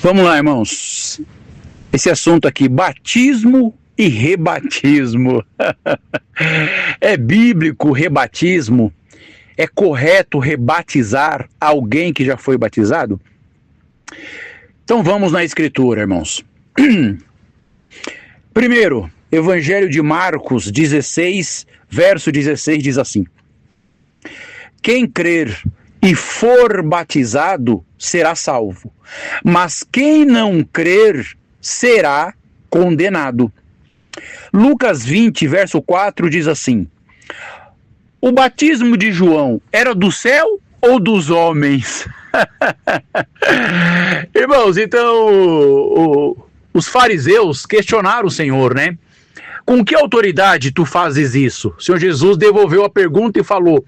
Vamos lá, irmãos. Esse assunto aqui, batismo e rebatismo. É bíblico rebatismo? É correto rebatizar alguém que já foi batizado? Então vamos na Escritura, irmãos. Primeiro, Evangelho de Marcos 16, verso 16 diz assim: quem crer e for batizado será salvo, mas quem não crer será condenado. Lucas 20, verso 4 diz assim: o batismo de João era do céu ou dos homens? Irmãos, então os fariseus questionaram o Senhor, né? Com que autoridade tu fazes isso? O Senhor Jesus devolveu a pergunta e falou: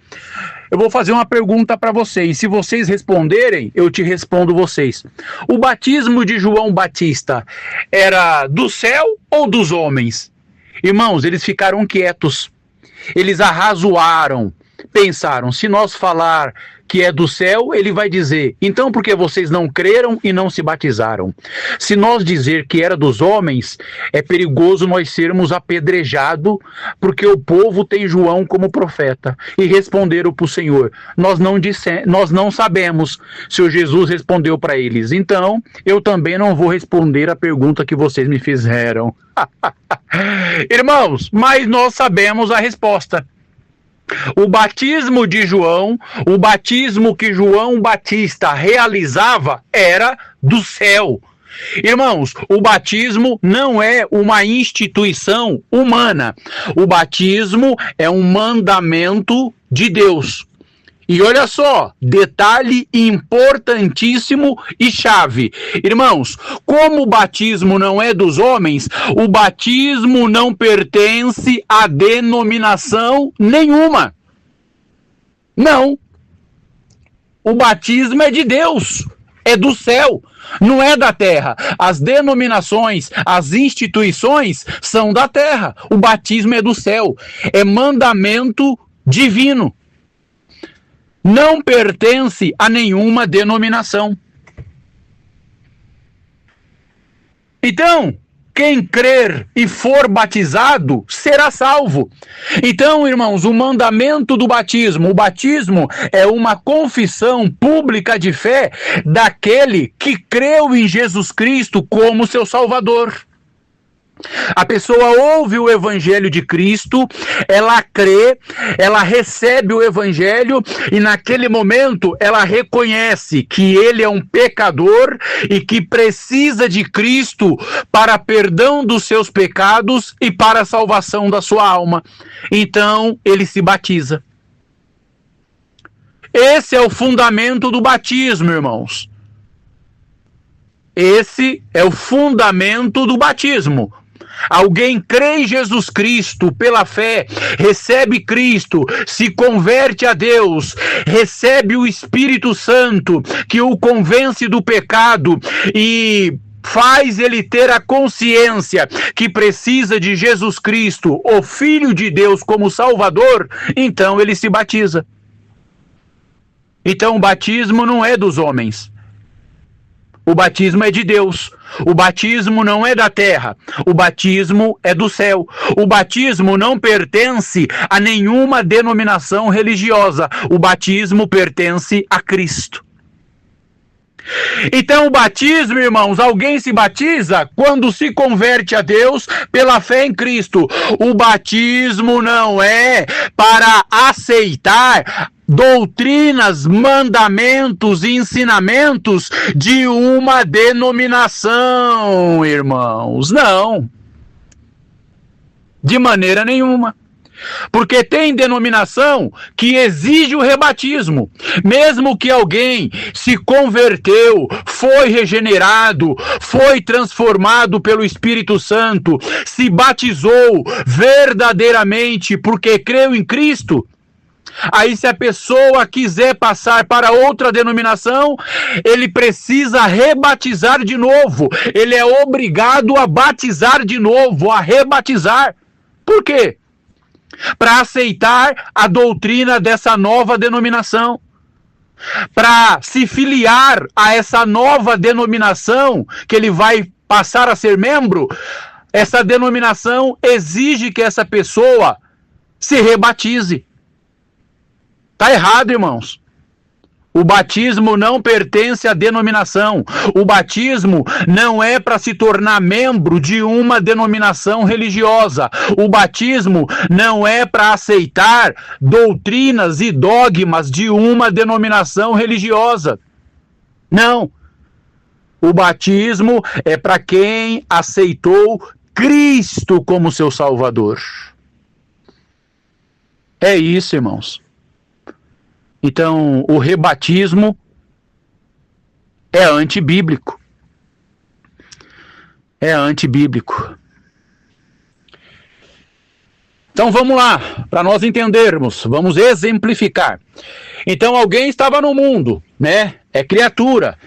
eu vou fazer uma pergunta para vocês. Se vocês responderem, eu te respondo vocês. O batismo de João Batista era do céu ou dos homens? Irmãos, eles ficaram quietos. Eles arrazoaram. Pensaram, se nós falar que é do céu, ele vai dizer, então por que vocês não creram e não se batizaram? Se nós dizer que era dos homens, é perigoso nós sermos apedrejados, porque o povo tem João como profeta. E responderam para o Senhor, nós não sabemos. O Senhor Jesus respondeu para eles, então eu também não vou responder a pergunta que vocês me fizeram. Irmãos, mas nós sabemos a resposta. O batismo de João, o batismo que João Batista realizava era do céu. Irmãos, o batismo não é uma instituição humana. O batismo é um mandamento de Deus. E olha só, detalhe importantíssimo e chave. Irmãos, como o batismo não é dos homens, o batismo não pertence a denominação nenhuma. Não. O batismo é de Deus, é do céu, não é da terra. As denominações, as instituições são da terra. O batismo é do céu, é mandamento divino. Não pertence a nenhuma denominação. Então, quem crer e for batizado será salvo. Então, irmãos, o mandamento do batismo, o batismo é uma confissão pública de fé daquele que creu em Jesus Cristo como seu Salvador. A pessoa ouve o Evangelho de Cristo, ela crê, ela recebe o Evangelho e naquele momento ela reconhece que ele é um pecador e que precisa de Cristo para perdão dos seus pecados e para a salvação da sua alma. Então ele se batiza. Esse é o fundamento do batismo, irmãos. Esse é o fundamento do batismo. Alguém crê em Jesus Cristo pela fé, recebe Cristo, se converte a Deus, recebe o Espírito Santo que o convence do pecado e faz ele ter a consciência que precisa de Jesus Cristo, o Filho de Deus, como Salvador, então ele se batiza. Então o batismo não é dos homens. O batismo é de Deus. O batismo não é da terra. O batismo é do céu. O batismo não pertence a nenhuma denominação religiosa. O batismo pertence a Cristo. Então o batismo, irmãos, alguém se batiza quando se converte a Deus pela fé em Cristo. O batismo não é para aceitar doutrinas, mandamentos e ensinamentos de uma denominação, irmãos. Não. De maneira nenhuma. Porque tem denominação que exige o rebatismo. Mesmo que alguém se converteu, foi regenerado, foi transformado pelo Espírito Santo, se batizou verdadeiramente porque creu em Cristo, aí se a pessoa quiser passar para outra denominação, ele precisa rebatizar de novo. Ele é obrigado a batizar de novo, a rebatizar. Por quê? Para aceitar a doutrina dessa nova denominação. para se filiar a essa nova denominação que ele vai passar a ser membro, essa denominação exige que essa pessoa se rebatize. Tá errado, irmãos. O batismo não pertence à denominação. O batismo não é para se tornar membro de uma denominação religiosa. O batismo não é para aceitar doutrinas e dogmas de uma denominação religiosa. Não. O batismo é para quem aceitou Cristo como seu Salvador. É isso, irmãos. Então, o rebatismo é antibíblico. É antibíblico. Então, vamos lá, para nós entendermos, vamos exemplificar. Então, alguém estava no mundo, né? É criatura,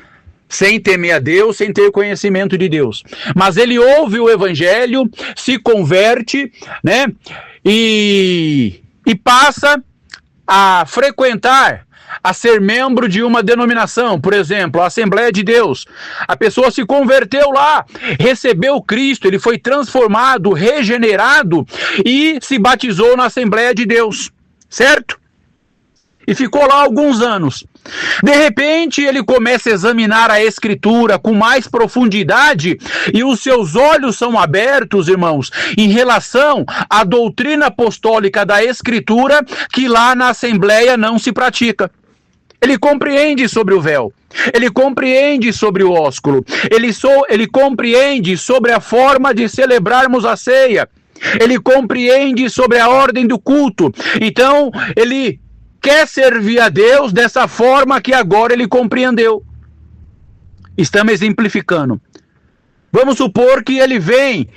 sem temer a Deus, sem ter conhecimento de Deus. Mas ele ouve o evangelho, se converte, né? E passa a frequentar, a ser membro de uma denominação, por exemplo, a Assembleia de Deus. A pessoa se converteu lá, recebeu Cristo, ele foi transformado, regenerado e se batizou na Assembleia de Deus, certo? E ficou lá alguns anos. De repente, ele começa a examinar a Escritura com mais profundidade e os seus olhos são abertos, irmãos, em relação à doutrina apostólica da Escritura que lá na Assembleia não se pratica. Ele compreende sobre o véu, ele compreende sobre o ósculo, ele compreende sobre a forma de celebrarmos a ceia, ele compreende sobre a ordem do culto. Então, ele quer servir a Deus dessa forma que agora ele compreendeu. Estamos exemplificando. Vamos supor que ele vem,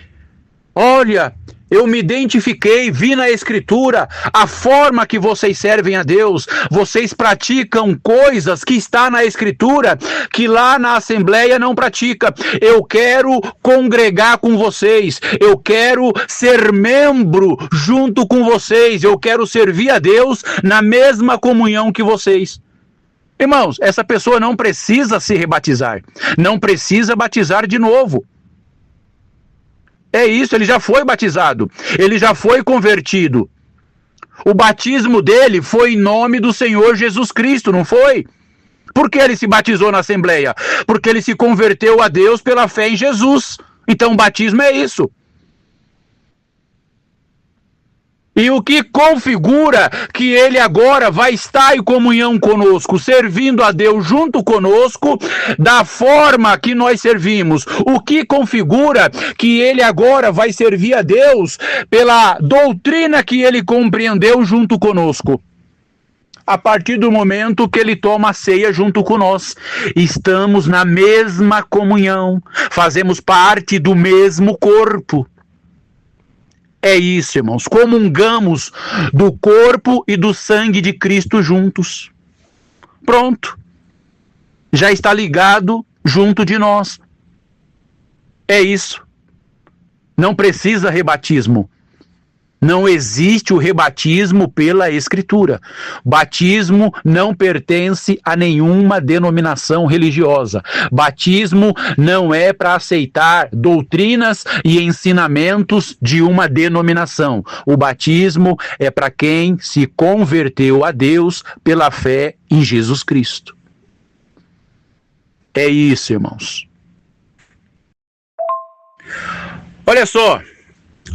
olha, eu me identifiquei, vi na Escritura a forma que vocês servem a Deus, vocês praticam coisas que está na Escritura, que lá na Assembleia não pratica. Eu quero congregar com vocês, eu quero ser membro junto com vocês, eu quero servir a Deus na mesma comunhão que vocês. Irmãos, essa pessoa não precisa se rebatizar, não precisa batizar de novo. É isso, ele já foi batizado, ele já foi convertido. O batismo dele foi em nome do Senhor Jesus Cristo, não foi? Por que ele se batizou na Assembleia? Porque ele se converteu a Deus pela fé em Jesus. Então o batismo é isso. E o que configura que ele agora vai estar em comunhão conosco, servindo a Deus junto conosco, da forma que nós servimos. O que configura que ele agora vai servir a Deus pela doutrina que ele compreendeu junto conosco. A partir do momento que ele toma a ceia junto com nós, estamos na mesma comunhão, fazemos parte do mesmo corpo. É isso, irmãos, comungamos do corpo e do sangue de Cristo juntos. Pronto. Já está ligado junto de nós. É isso. Não precisa rebatismo. Não existe o rebatismo pela Escritura. Batismo não pertence a nenhuma denominação religiosa. Batismo não é para aceitar doutrinas e ensinamentos de uma denominação. O batismo é para quem se converteu a Deus pela fé em Jesus Cristo. É isso, irmãos. Olha só.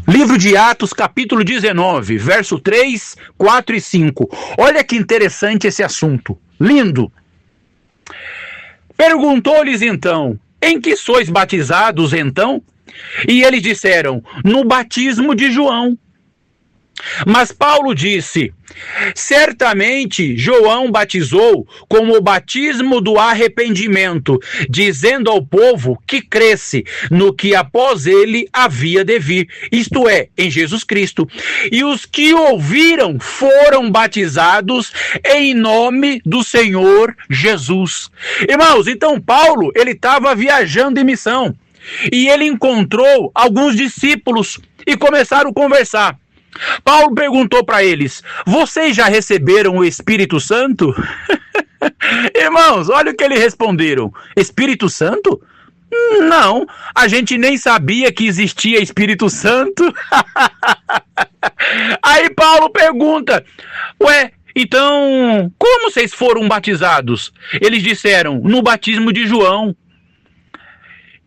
Livro de Atos, capítulo 19, verso 3, 4 e 5. Olha que interessante esse assunto. Lindo. Perguntou-lhes então, em que sois batizados então? E eles disseram, no batismo de João. Mas Paulo disse, certamente João batizou com o batismo do arrependimento, dizendo ao povo que cresce no que após ele havia de vir, isto é, em Jesus Cristo. E os que ouviram foram batizados em nome do Senhor Jesus. Irmãos, então Paulo, ele estava viajando em missão e ele encontrou alguns discípulos e começaram a conversar. Paulo perguntou para eles, vocês já receberam o Espírito Santo? Irmãos, olha o que eles responderam. Espírito Santo? Não, a gente nem sabia que existia Espírito Santo. Aí Paulo pergunta, ué, então, como vocês foram batizados? Eles disseram, no batismo de João.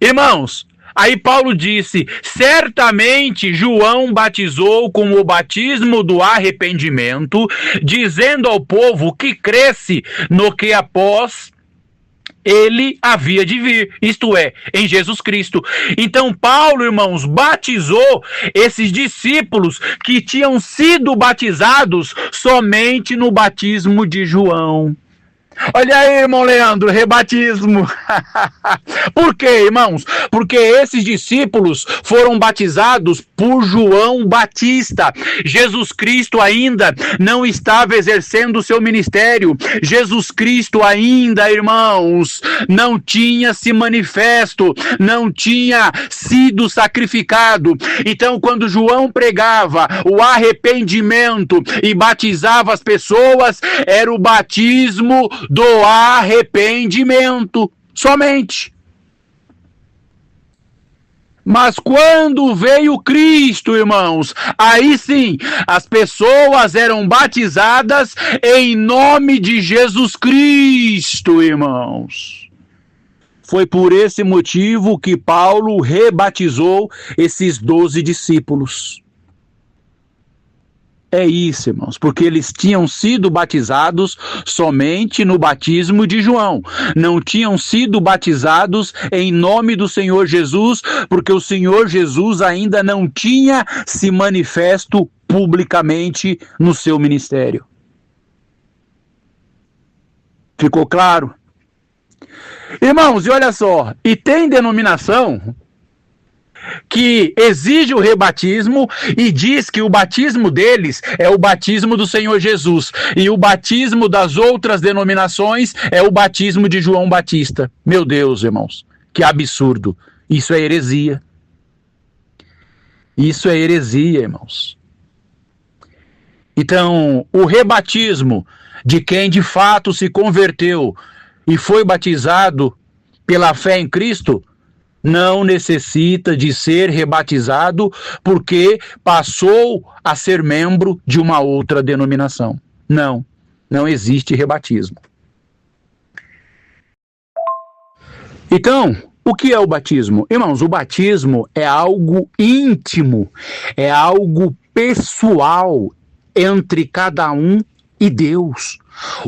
Irmãos, aí Paulo disse, certamente João batizou com o batismo do arrependimento, dizendo ao povo que cresce no que após ele havia de vir, isto é, em Jesus Cristo. Então Paulo, irmãos, batizou esses discípulos que tinham sido batizados somente no batismo de João. Olha aí, irmão Leandro, rebatismo. Por quê, irmãos? Porque esses discípulos foram batizados por João Batista. Jesus Cristo ainda não estava exercendo o seu ministério. Jesus Cristo ainda, irmãos, não tinha se manifesto, não tinha sido sacrificado. Então, quando João pregava o arrependimento e batizava as pessoas, era o batismo do arrependimento somente. Mas quando veio Cristo, irmãos, aí sim, as pessoas eram batizadas em nome de Jesus Cristo, irmãos. Foi por esse motivo que Paulo rebatizou esses 12 discípulos. É isso, irmãos, porque eles tinham sido batizados somente no batismo de João. Não tinham sido batizados em nome do Senhor Jesus, porque o Senhor Jesus ainda não tinha se manifesto publicamente no seu ministério. Ficou claro? Irmãos, e olha só, e tem denominação que exige o rebatismo e diz que o batismo deles é o batismo do Senhor Jesus e o batismo das outras denominações é o batismo de João Batista. Meu Deus, irmãos, que absurdo. Isso é heresia. Isso é heresia, irmãos. Então, o rebatismo de quem de fato se converteu e foi batizado pela fé em Cristo não necessita de ser rebatizado porque passou a ser membro de uma outra denominação. Não existe rebatismo. Então, o que é o batismo? Irmãos, o batismo é algo íntimo, é algo pessoal entre cada um e Deus.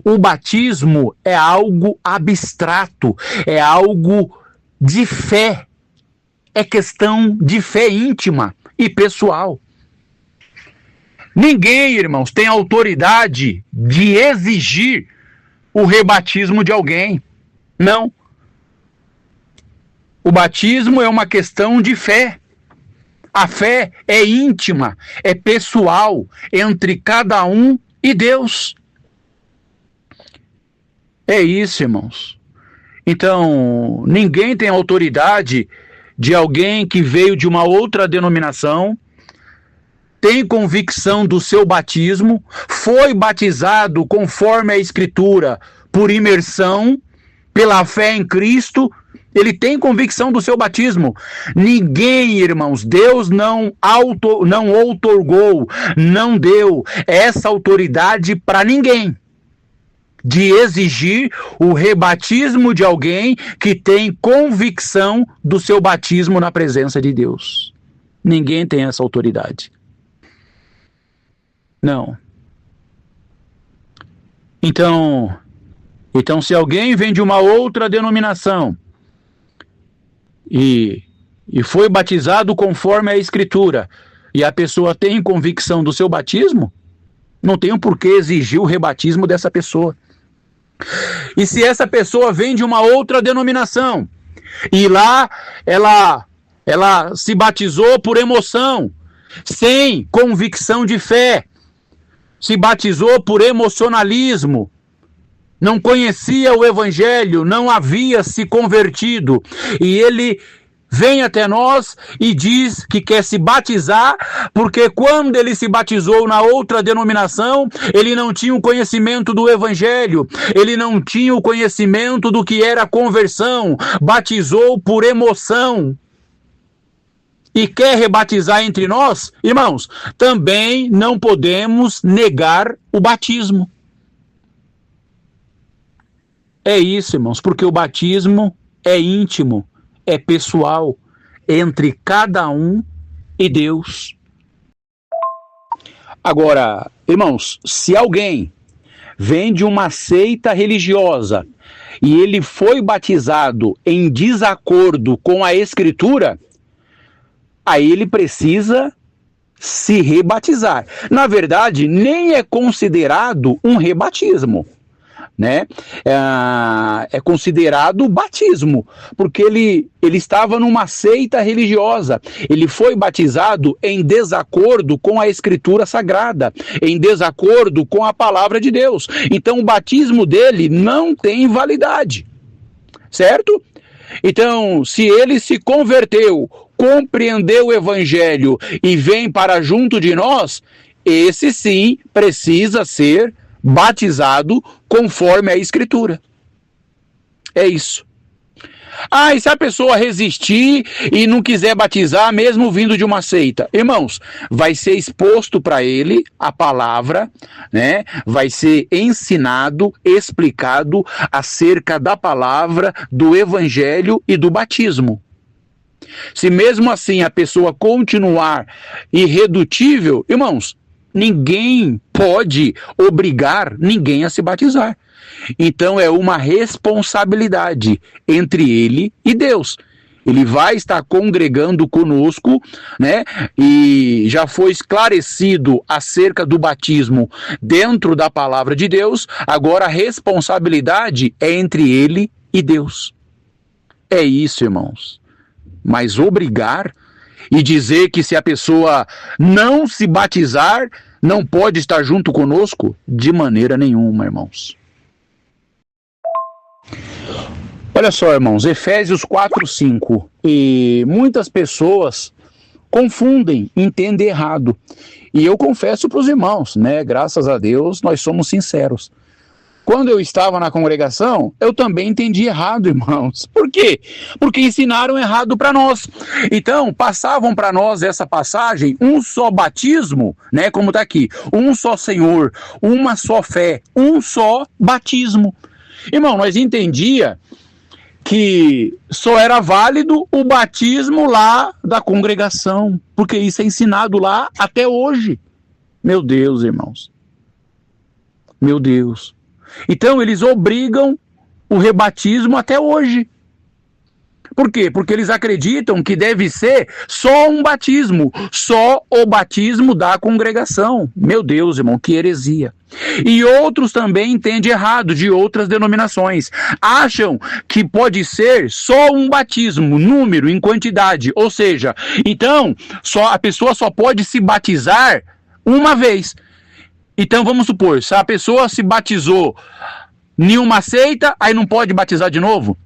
O batismo é algo abstrato, é algo de fé. É questão de fé íntima e pessoal. Ninguém, irmãos, tem autoridade de exigir o rebatismo de alguém. Não. O batismo é uma questão de fé. A fé é íntima, é pessoal, entre cada um e Deus. É isso, irmãos. Então, ninguém tem autoridade de alguém que veio de uma outra denominação, tem convicção do seu batismo, foi batizado conforme a Escritura, por imersão, pela fé em Cristo, ele tem convicção do seu batismo. Ninguém, irmãos, Deus não outorgou, não deu essa autoridade para ninguém de exigir o rebatismo de alguém que tem convicção do seu batismo na presença de Deus. Ninguém tem essa autoridade. Não. Então, se alguém vem de uma outra denominação e foi batizado conforme a Escritura, e a pessoa tem convicção do seu batismo, não tem por que exigir o rebatismo dessa pessoa. E se essa pessoa vem de uma outra denominação e lá ela se batizou por emoção, sem convicção de fé, se batizou por emocionalismo, não conhecia o Evangelho, não havia se convertido, e ele vem até nós e diz que quer se batizar, porque quando ele se batizou na outra denominação, ele não tinha o conhecimento do evangelho, ele não tinha o conhecimento do que era conversão, batizou por emoção. E quer rebatizar entre nós, irmãos, também não podemos negar o batismo. É isso, irmãos, porque o batismo é íntimo, é pessoal, entre cada um e Deus. Agora, irmãos, se alguém vem de uma seita religiosa e ele foi batizado em desacordo com a Escritura, aí ele precisa se rebatizar. Na verdade, nem é considerado um rebatismo, né? É considerado batismo, porque ele estava numa seita religiosa, ele foi batizado em desacordo com a Escritura Sagrada, em desacordo com a palavra de Deus. Então o batismo dele não tem validade, certo? Então, se ele se converteu, compreendeu o evangelho e vem para junto de nós, esse sim precisa ser batizado conforme a Escritura. É isso. E se a pessoa resistir e não quiser batizar, mesmo vindo de uma seita? Irmãos, vai ser exposto para ele a palavra, né? Vai ser ensinado, explicado acerca da palavra, do evangelho e do batismo. Se mesmo assim a pessoa continuar irredutível, irmãos, ninguém pode obrigar ninguém a se batizar. Então é uma responsabilidade entre ele e Deus. Ele vai estar congregando conosco, né? E já foi esclarecido acerca do batismo dentro da palavra de Deus. Agora a responsabilidade é entre ele e Deus. É isso, irmãos. Mas obrigar e dizer que se a pessoa não se batizar, não pode estar junto conosco, de maneira nenhuma, irmãos. Olha só, irmãos, Efésios 4:5. E muitas pessoas confundem, entendem errado. E eu confesso para os irmãos, né? Graças a Deus, nós somos sinceros. Quando eu estava na congregação, eu também entendi errado, irmãos. Por quê? Porque ensinaram errado para nós. Então, passavam para nós essa passagem, um só batismo, né? Como está aqui, um só Senhor, uma só fé, um só batismo. Irmão, nós entendia que só era válido o batismo lá da congregação, porque isso é ensinado lá até hoje. Meu Deus, irmãos. Meu Deus. Então eles obrigam o rebatismo até hoje. Por quê? Porque eles acreditam que deve ser só um batismo, só o batismo da congregação. Meu Deus, irmão, que heresia. E outros também entendem errado, de outras denominações. Acham que pode ser só um batismo, número, em quantidade. Ou seja, então a pessoa só pode se batizar uma vez. Então vamos supor, se a pessoa se batizou em uma seita, aí não pode batizar de novo?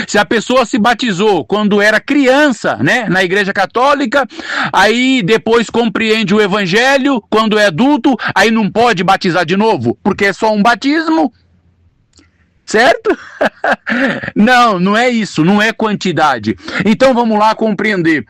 Se a pessoa se batizou quando era criança, né, na igreja católica, aí depois compreende o evangelho, quando é adulto, aí não pode batizar de novo, porque é só um batismo, certo? Não é isso, não é quantidade. Então vamos lá compreender.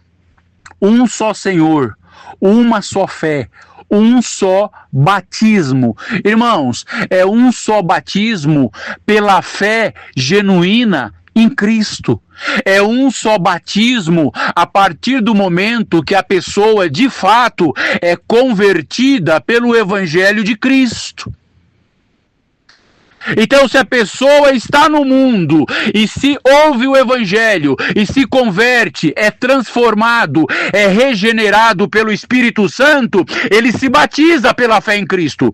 Um só Senhor, uma só fé, um só batismo. Irmãos, é um só batismo pela fé genuína em Cristo. É um só batismo a partir do momento que a pessoa de fato é convertida pelo Evangelho de Cristo. Então, se a pessoa está no mundo e se ouve o Evangelho e se converte, é transformado, é regenerado pelo Espírito Santo, ele se batiza pela fé em Cristo.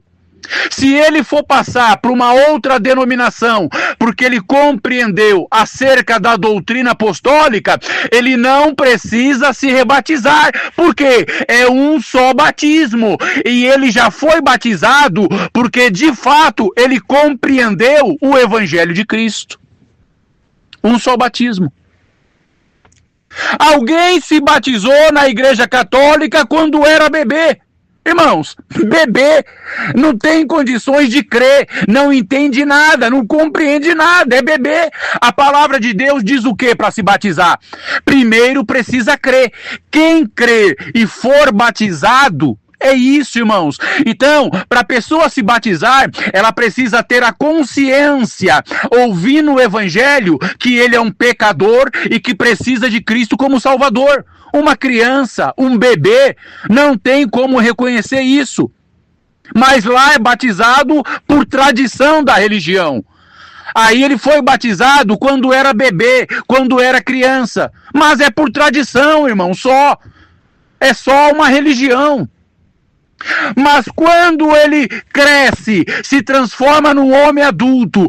Se ele for passar para uma outra denominação, porque ele compreendeu acerca da doutrina apostólica, ele não precisa se rebatizar, porque é um só batismo, e ele já foi batizado, porque de fato ele compreendeu o Evangelho de Cristo. Um só batismo. Alguém se batizou na Igreja Católica quando era bebê. Irmãos, bebê não tem condições de crer, não entende nada, não compreende nada, é bebê. A palavra de Deus diz o que para se batizar? Primeiro precisa crer. Quem crer e for batizado, é isso, irmãos. Então, para a pessoa se batizar, ela precisa ter a consciência, ouvindo o Evangelho, que ele é um pecador e que precisa de Cristo como Salvador. Uma criança, um bebê, não tem como reconhecer isso. Mas lá é batizado por tradição da religião. Aí ele foi batizado quando era bebê, quando era criança. Mas é por tradição, irmão, só. É só uma religião. Mas quando ele cresce, se transforma num homem adulto,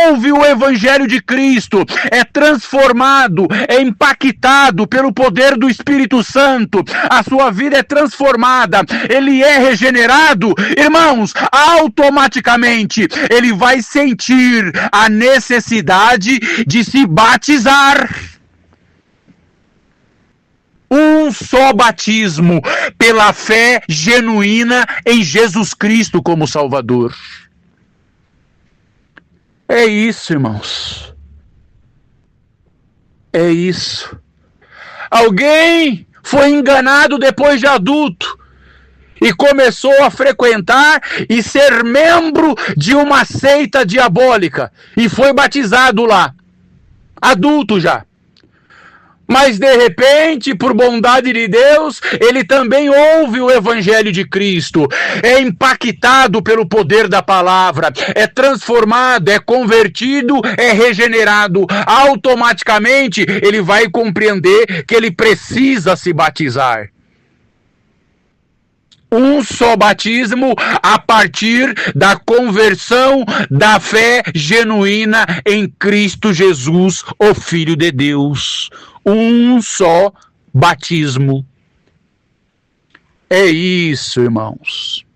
ouve o Evangelho de Cristo, é transformado, é impactado pelo poder do Espírito Santo, a sua vida é transformada, ele é regenerado, irmãos, automaticamente ele vai sentir a necessidade de se batizar. Um só batismo pela fé genuína em Jesus Cristo como Salvador. É isso, irmãos. É isso. Alguém foi enganado depois de adulto e começou a frequentar e ser membro de uma seita diabólica e foi batizado lá. Adulto já. Mas de repente, por bondade de Deus, ele também ouve o Evangelho de Cristo, é impactado pelo poder da palavra, é transformado, é convertido, é regenerado. Automaticamente ele vai compreender que ele precisa se batizar. Um só batismo a partir da conversão da fé genuína em Cristo Jesus, o Filho de Deus. Um só batismo. É isso, irmãos.